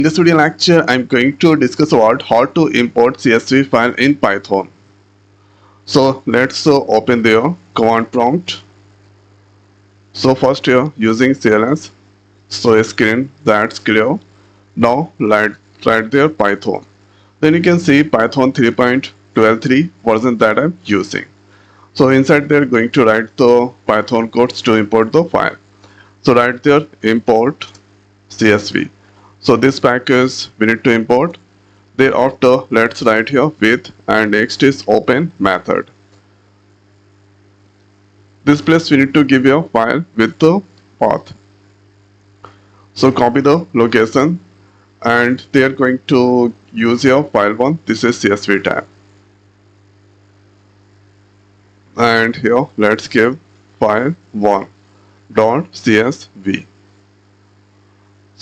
In this video lecture, I'm going to discuss about how to import CSV file in Python. So let's open the command prompt. So first here using CLS, so a screen that's clear. Now write there Python. Then you can see Python 3.12.3 version that I'm using. So inside there going to write the Python codes to import the file. So write there import CSV. So this package we need to import. Thereafter let's write here with and next is open method. This place we need to give a file with the path. So copy the location and they are going to use your file one. This is CSV tab. And here let's give file 1 dot CSV.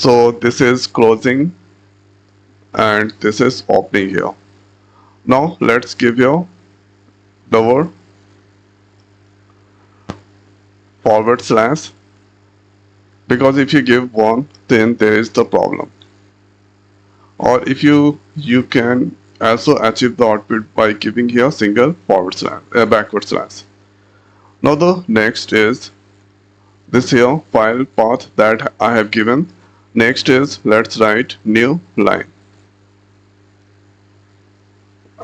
So this is closing and this is opening here. Now let's give your the word forward slash, because if you give one then there is the problem, or if you can also achieve the output by giving here single forward slash backward slash. Now the next is this here file path that I have given. Next is let's write new line,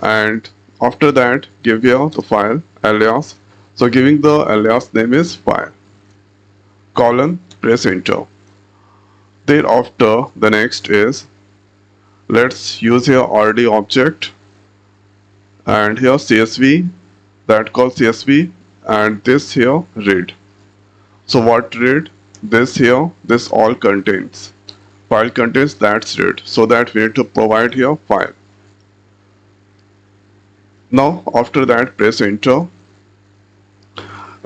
and after that give here the file alias. So giving the alias name is file colon, press enter. Thereafter the next is let's use here RD object and here CSV that calls CSV and this here read. So what read? This here, this all contains file contains that's read, so that we need to provide here file. Now after that press enter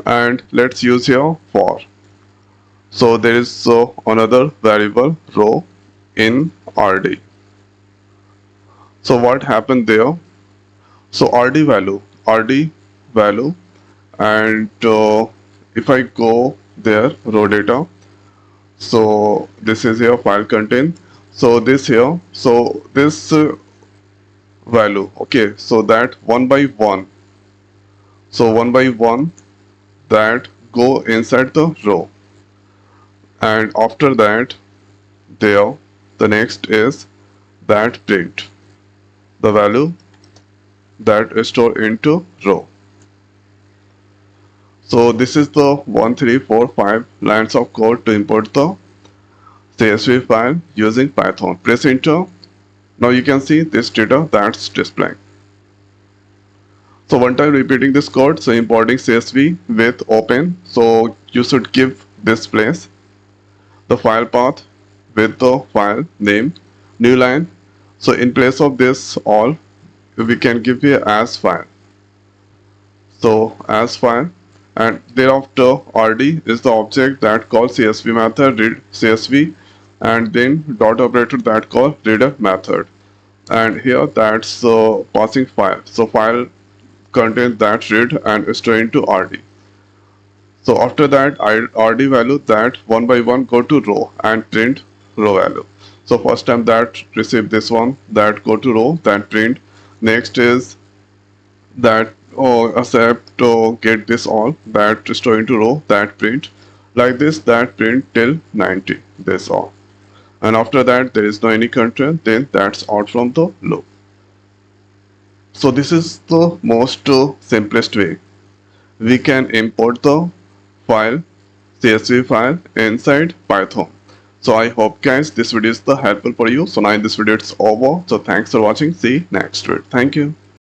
and let's use here for. So there is another variable row in RD. So what happened there? So RD value and if I go there row data, so this is your file content. So this here, so this value, okay, so that one by one, so one by one that go inside the row, and after that there the next is that print the value that is stored into row. So this is the 1, 3, 4, 5 lines of code to import the CSV file using Python. Press enter. Now you can see this data that's displaying. So one time repeating this code, so importing CSV with open, so you should give this place the file path with the file name, new line. So in place of this all, we can give here as file. So as file, and thereafter RD is the object that calls CSV method read CSV, and then dot operator that call reader method, and here that's passing file. So file contains that read and store into RD. So after that RD value that one by one go to row and print row value. So first time that receive this one that go to row that print. Next is that accept get this all that store into row that print like this, that print till 90, this all, and after that there is no any content, then that's out from the loop. So this is the most simplest way we can import the file CSV file inside Python. So I hope guys this video is helpful for you. So now in this video it's over. So thanks for watching. See you next video. Thank you.